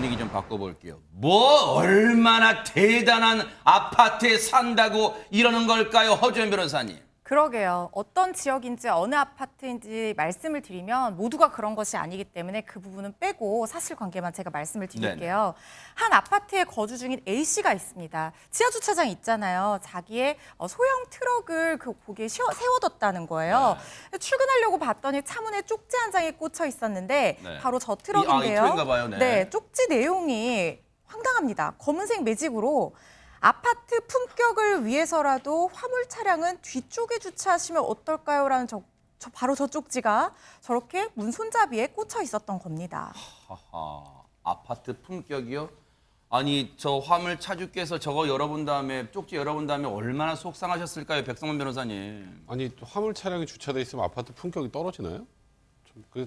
분위기 좀 바꿔볼게요. 뭐 얼마나 대단한 아파트에 산다고 이러는 걸까요, 허주연 변호사님? 그러게요. 어떤 지역인지 어느 아파트인지 말씀을 드리면 모두가 그런 것이 아니기 때문에 그 부분은 빼고 사실관계만 제가 말씀을 드릴게요. 한 아파트에 거주 중인 A씨가 있습니다. 지하 주차장 있잖아요. 자기의 소형 트럭을 거기에 세워뒀다는 거예요. 출근하려고 봤더니 차문에 쪽지 한 장이 꽂혀 있었는데 바로 저 트럭인데요. 이 트럭인가 봐요. 네, 쪽지 내용이 황당합니다. 검은색 매직으로 아파트 품격을 위해서라도 화물 차량은 뒤쪽에 주차하시면 어떨까요? 라는 바로 저 쪽지가 저렇게 문 손잡이에 꽂혀 있었던 겁니다. 하하, 아파트 품격이요? 아니, 저 화물 차주께서 저거 열어본 다음에, 쪽지 열어본 다음에 얼마나 속상하셨을까요, 백성원 변호사님? 아니, 또 화물 차량이 주차돼 있으면 아파트 품격이 떨어지나요?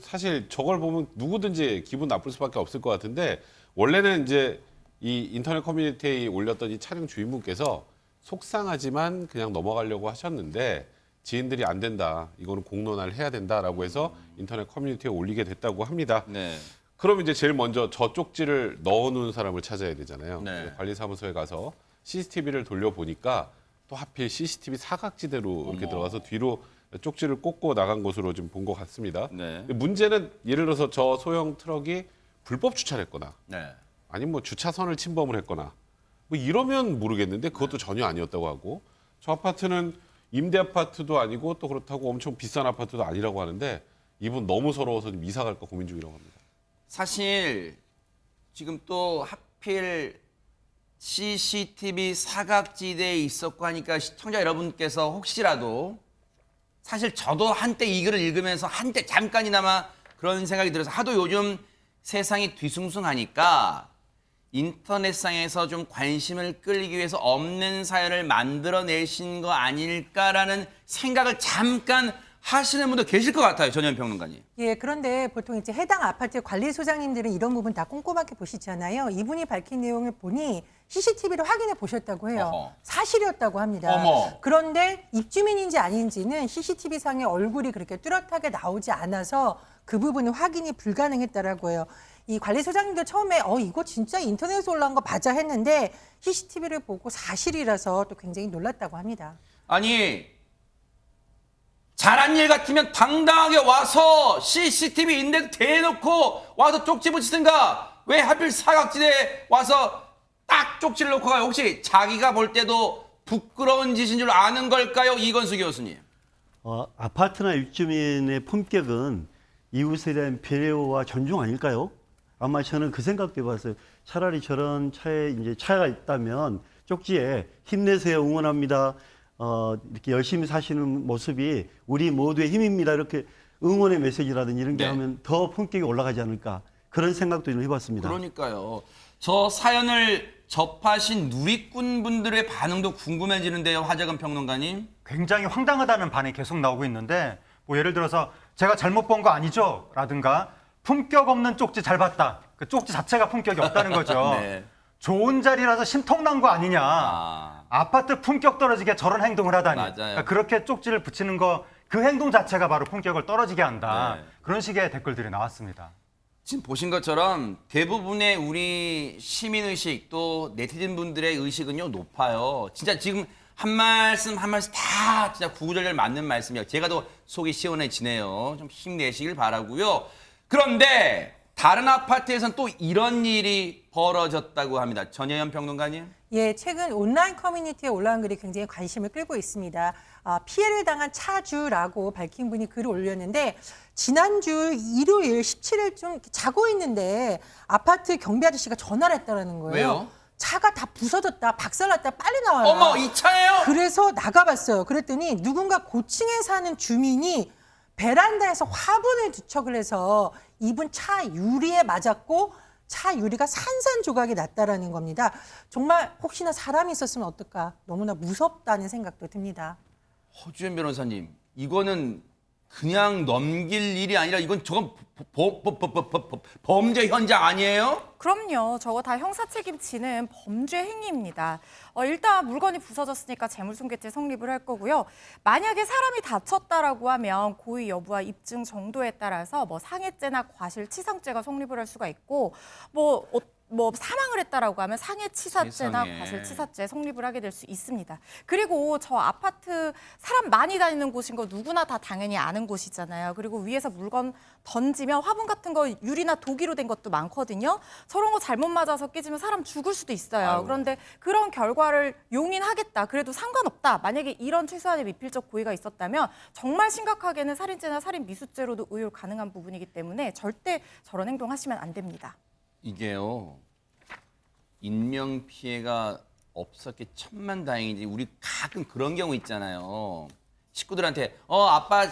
사실 저걸 보면 누구든지 기분 나쁠 수밖에 없을 것 같은데, 원래는 이제 이 인터넷 커뮤니티에 올렸던 이 차량 주인분께서 속상하지만 그냥 넘어가려고 하셨는데 지인들이 안 된다, 이거는 공론화를 해야 된다라고 해서 인터넷 커뮤니티에 올리게 됐다고 합니다. 네. 그럼 이제 제일 먼저 저 쪽지를 넣어놓은 사람을 찾아야 되잖아요. 네. 관리사무소에 가서 CCTV를 돌려보니까 또 하필 CCTV 사각지대로 이렇게 들어가서 뒤로 쪽지를 꽂고 나간 것으로 좀 본 것 같습니다. 네. 문제는 예를 들어서 저 소형 트럭이 불법 주차를 했거나 네. 아니면 뭐 주차선을 침범을 했거나 뭐 이러면 모르겠는데 그것도 전혀 아니었다고 하고, 저 아파트는 임대 아파트도 아니고 또 그렇다고 엄청 비싼 아파트도 아니라고 하는데 이분 너무 서러워서 좀 이사 갈까 고민 중이라고 합니다. 사실 지금 또 하필 CCTV 사각지대에 있었고 하니까 시청자 여러분께서 혹시라도, 사실 저도 한때 이 글을 읽으면서 한때 잠깐이나마 그런 생각이 들어서, 하도 요즘 세상이 뒤숭숭하니까 인터넷상에서 좀 관심을 끌기 위해서 없는 사연을 만들어내신 거 아닐까라는 생각을 잠깐 하시는 분도 계실 것 같아요, 전현 평론가님. 예, 그런데 보통 이제 해당 아파트 관리소장님들은 이런 부분 다 꼼꼼하게 보시잖아요. 이분이 밝힌 내용을 보니 CCTV를 확인해 보셨다고 해요. 어허. 사실이었다고 합니다. 어머. 그런데 입주민인지 아닌지는 CCTV 상의 얼굴이 그렇게 뚜렷하게 나오지 않아서 그 부분은 확인이 불가능했다라고 해요. 이 관리소장님도 처음에 이거 진짜 인터넷에서 올라온 거 맞아 했는데 CCTV를 보고 사실이라서 또 굉장히 놀랐다고 합니다. 아니, 잘한 일 같으면 당당하게 와서 CCTV 인데도 대놓고 와서 쪽지 붙이든가, 왜 하필 사각지대에 와서 딱 쪽지를 놓고 가요? 혹시 자기가 볼 때도 부끄러운 짓인 줄 아는 걸까요, 이건수 교수님? 아파트나 입주민의 품격은 이웃에 대한 배려와 존중 아닐까요? 아마 저는 그 생각도 해봤어요. 차라리 저런 차가 있다면 쪽지에 힘내세요, 응원합니다. 이렇게 열심히 사시는 모습이 우리 모두의 힘입니다. 이렇게 응원의 메시지라든지 이런 게 네. 하면 더 품격이 올라가지 않을까. 그런 생각도 좀 해봤습니다. 그러니까요. 저 사연을 접하신 누리꾼 분들의 반응도 궁금해지는데요, 화재근 평론가님. 굉장히 황당하다는 반응이 계속 나오고 있는데, 뭐 예를 들어서 제가 잘못 본 거 아니죠? 라든가 품격 없는 쪽지 잘 봤다. 그 쪽지 자체가 품격이 없다는 거죠. 네. 좋은 자리라서 심통난 거 아니냐. 아파트 품격 떨어지게 저런 행동을 하다니. 맞아요. 그러니까 그렇게 쪽지를 붙이는 거, 그 행동 자체가 바로 품격을 떨어지게 한다. 네. 그런 식의 댓글들이 나왔습니다. 지금 보신 것처럼 대부분의 우리 시민의식, 또 네티즌 분들의 의식은요, 높아요. 진짜 지금 한 말씀 한 말씀 다 진짜 구구절절 맞는 말씀이에요. 제가 더 속이 시원해지네요. 좀 힘내시길 바라고요. 그런데 다른 아파트에서는 또 이런 일이 벌어졌다고 합니다. 전혜연 평론가님. 예, 최근 온라인 커뮤니티에 올라온 글이 굉장히 관심을 끌고 있습니다. 피해를 당한 차주라고 밝힌 분이 글을 올렸는데, 지난주 일요일 17일쯤 자고 있는데 아파트 경비 아저씨가 전화를 했다는 거예요. 왜요? 차가 다 부서졌다, 박살났다, 빨리 나와라. 어머, 이 차예요? 그래서 나가봤어요. 그랬더니 누군가 고층에 사는 주민이 베란다에서 화분을 투척을 해서 이분 차 유리에 맞았고 차 유리가 산산조각이 났다라는 겁니다. 정말 혹시나 사람이 있었으면 어떨까, 너무나 무섭다는 생각도 듭니다. 허주연 변호사님, 이거는 그냥 넘길 일이 아니라 저건 범죄 현장 아니에요? 그럼요. 저거 다 형사 책임지는 범죄 행위입니다. 일단 물건이 부서졌으니까 재물손괴죄 성립을 할 거고요. 만약에 사람이 다쳤다라고 하면 고의 여부와 입증 정도에 따라서 뭐 상해죄나 과실치상죄가 성립을 할 수가 있고, 뭐 사망을 했다라고 하면 상해치사죄나 세상에. 과실치사죄 성립을 하게 될 수 있습니다. 그리고 저 아파트 사람 많이 다니는 곳인 거 누구나 다 당연히 아는 곳이잖아요. 그리고 위에서 물건 던지면 화분 같은 거 유리나 도기로 된 것도 많거든요. 저런 거 잘못 맞아서 깨지면 사람 죽을 수도 있어요. 아이고. 그런데 그런 결과를 용인하겠다. 그래도 상관없다. 만약에 이런 최소한의 미필적 고의가 있었다면 정말 심각하게는 살인죄나 살인 미수죄로도 의율 가능한 부분이기 때문에 절대 저런 행동 하시면 안 됩니다. 이게요. 인명 피해가 없었기 천만다행이지. 우리 가끔 그런 경우 있잖아요. 식구들한테 아빠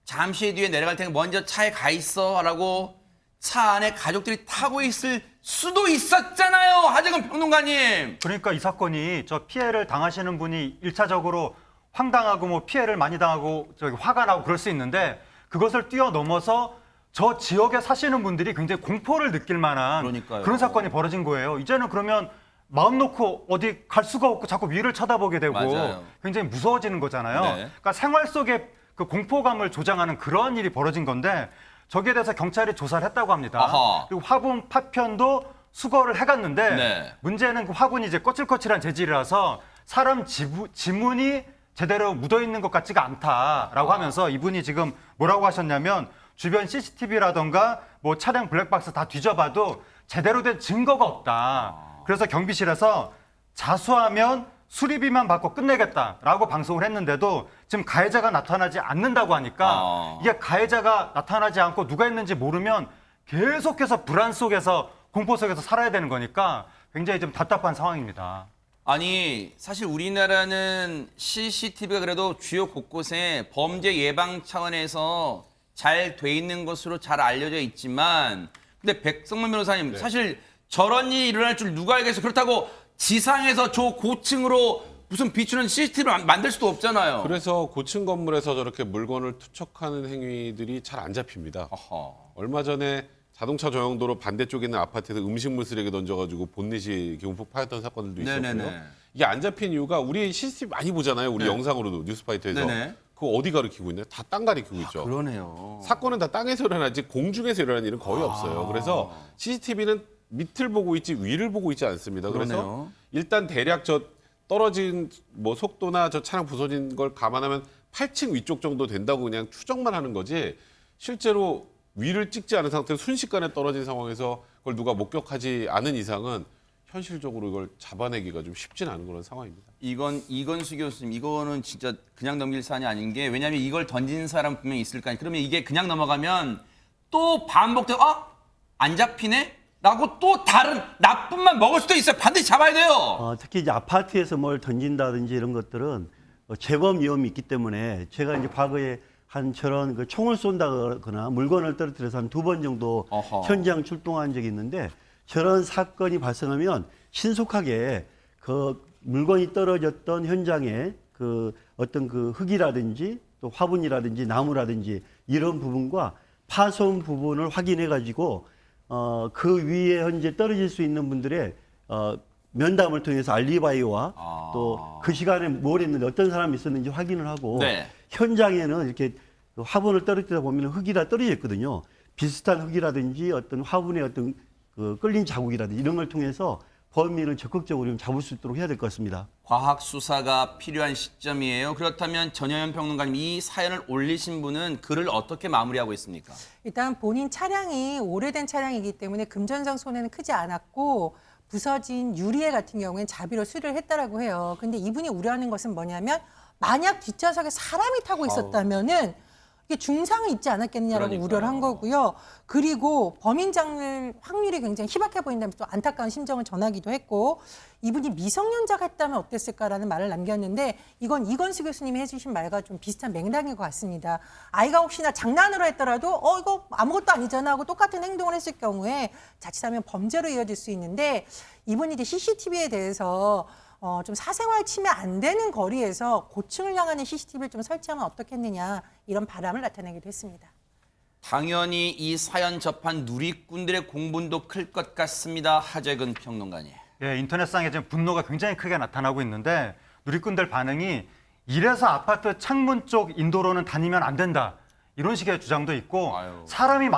잠시 뒤에 내려갈 테니까 먼저 차에 가 있어라고 차 안에 가족들이 타고 있을 수도 있었잖아요. 하재근 평론가님. 그러니까 이 사건이 저 피해를 당하시는 분이 일차적으로 황당하고 뭐 피해를 많이 당하고 저기 화가 나고 그럴 수 있는데 그것을 뛰어넘어서 저 지역에 사시는 분들이 굉장히 공포를 느낄 만한 그러니까요. 그런 사건이 벌어진 거예요. 이제는 그러면 마음 놓고 어디 갈 수가 없고 자꾸 위를 쳐다보게 되고 맞아요. 굉장히 무서워지는 거잖아요. 네. 그러니까 생활 속에 그 공포감을 조장하는 그런 일이 벌어진 건데 저기에 대해서 경찰이 조사를 했다고 합니다. 아하. 그리고 화분 파편도 수거를 해갔는데 네. 문제는 그 화분이 이제 거칠거칠한 재질이라서 사람 지문이 제대로 묻어 있는 것 같지가 않다라고 하면서 이분이 지금 뭐라고 하셨냐면 주변 CCTV라던가 뭐 차량 블랙박스 다 뒤져봐도 제대로 된 증거가 없다. 그래서 경비실에서 자수하면 수리비만 받고 끝내겠다라고 방송을 했는데도 지금 가해자가 나타나지 않는다고 하니까 이게 가해자가 나타나지 않고 누가 했는지 모르면 계속해서 불안 속에서 공포 속에서 살아야 되는 거니까 굉장히 좀 답답한 상황입니다. 아니 사실 우리나라는 CCTV가 그래도 주요 곳곳에 범죄 예방 차원에서 잘 돼 있는 것으로 잘 알려져 있지만 근데 백성문 변호사님 사실 저런 일이 일어날 줄 누가 알겠어. 그렇다고 지상에서 저 고층으로 무슨 비추는 CCTV를 만들 수도 없잖아요. 그래서 고층 건물에서 저렇게 물건을 투척하는 행위들이 잘 안 잡힙니다. 어허. 얼마 전에 자동차 전용도로 반대쪽에 있는 아파트에서 음식물 쓰레기 던져가지고 본넷이 경폭 파였던 사건들도 있었고요. 네네네. 이게 안 잡힌 이유가 우리 CCTV 많이 보잖아요. 우리 네. 영상으로도 뉴스파이터에서. 네네. 그거 어디 가리키고 있나요? 다 땅 가리키고 있죠. 그러네요. 사건은 다 땅에서 일어나지 공중에서 일어나는 일은 거의 없어요. 그래서 CCTV는 밑을 보고 있지 위를 보고 있지 않습니다. 그래서 그러네요. 일단 대략 저 떨어진 뭐 속도나 저 차량 부서진 걸 감안하면 8층 위쪽 정도 된다고 그냥 추정만 하는 거지 실제로 위를 찍지 않은 상태에서 순식간에 떨어진 상황에서 그걸 누가 목격하지 않은 이상은 현실적으로 이걸 잡아내기가 좀 쉽진 않은 그런 상황입니다. 이건 이건수 교수님 이거는 진짜 그냥 넘길 사안이 아닌 게 왜냐하면 이걸 던진 사람 분명히 있을 거 아니에요. 그러면 이게 그냥 넘어가면 또 반복되고 안 잡히네? 라고 또 다른 나쁜만 먹을 수도 있어요. 반드시 잡아야 돼요. 특히 이제 아파트에서 뭘 던진다든지 이런 것들은 재범 위험이 있기 때문에 제가 이제 과거에 한 저런 그 총을 쏜다거나 물건을 떨어뜨려서 한 2번 정도 어허. 현장 출동한 적이 있는데 저런 사건이 발생하면 신속하게 그 물건이 떨어졌던 현장에 그 어떤 그 흙이라든지 또 화분이라든지 나무라든지 이런 부분과 파손 부분을 확인해 가지고 그 위에 현재 떨어질 수 있는 분들의 면담을 통해서 알리바이와 또 그 시간에 뭘 했는지 어떤 사람이 있었는지 확인을 하고 네. 현장에는 이렇게 그 화분을 떨어뜨리다 보면 흙이 다 떨어져 있거든요. 비슷한 흙이라든지 어떤 화분의 어떤 그 끌린 자국이라든지 이런 걸 통해서 범인을 적극적으로 좀 잡을 수 있도록 해야 될 것 같습니다. 과학 수사가 필요한 시점이에요. 그렇다면 전혜연 평론가님 이 사연을 올리신 분은 글을 어떻게 마무리하고 있습니까? 일단 본인 차량이 오래된 차량이기 때문에 금전상 손해는 크지 않았고 부서진 유리애 같은 경우에는 자비로 수리를 했다라고 해요. 근데 이분이 우려하는 것은 뭐냐면 만약 뒷좌석에 사람이 타고 있었다면은 이게 중상은 있지 않았겠느냐라고 그러니까요. 우려를 한 거고요. 그리고 범인 장르 확률이 굉장히 희박해 보인다면서 또 안타까운 심정을 전하기도 했고 이분이 미성년자가 했다면 어땠을까라는 말을 남겼는데 이건 이건수 교수님이 해주신 말과 좀 비슷한 맥락인 것 같습니다. 아이가 혹시나 장난으로 했더라도 이거 아무것도 아니잖아 하고 똑같은 행동을 했을 경우에 자칫하면 범죄로 이어질 수 있는데 이분이 이제 CCTV에 대해서 좀 사생활 침해 안 되는 거리에서 고층을 향하는 CCTV를 좀 설치하면 어떻겠느냐 이런 바람을 나타내기도 했습니다. 당연히 이 사연 접한 누리꾼들의 공분도 클 것 같습니다. 하재근 평론가님. 예, 인터넷상에 지금 분노가 굉장히 크게 나타나고 있는데 누리꾼들 반응이 이래서 아파트 창문 쪽 인도로는 다니면 안 된다. 이런 식의 주장도 있고 아유. 사람이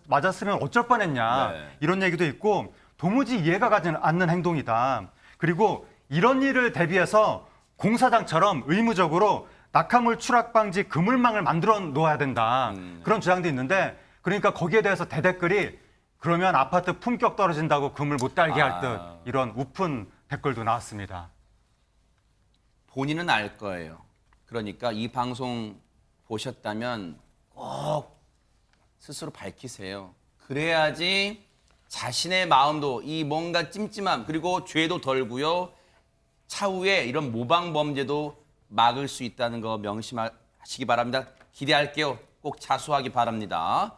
맞았으면 어쩔 뻔했냐 네. 이런 얘기도 있고 도무지 이해가 가지 않는 행동이다. 그리고 이런 일을 대비해서 공사장처럼 의무적으로 낙하물 추락 방지 그물망을 만들어 놓아야 된다. 그런 주장도 있는데 그러니까 거기에 대해서 대댓글이 그러면 아파트 품격 떨어진다고 그물 못 달게 할 듯 이런 우픈 댓글도 나왔습니다. 본인은 알 거예요. 그러니까 이 방송 보셨다면 꼭 스스로 밝히세요. 그래야지 자신의 마음도 이 뭔가 찜찜함 그리고 죄도 덜고요. 차후에 이런 모방 범죄도 막을 수 있다는 거 명심하시기 바랍니다. 기대할게요. 꼭 자수하기 바랍니다.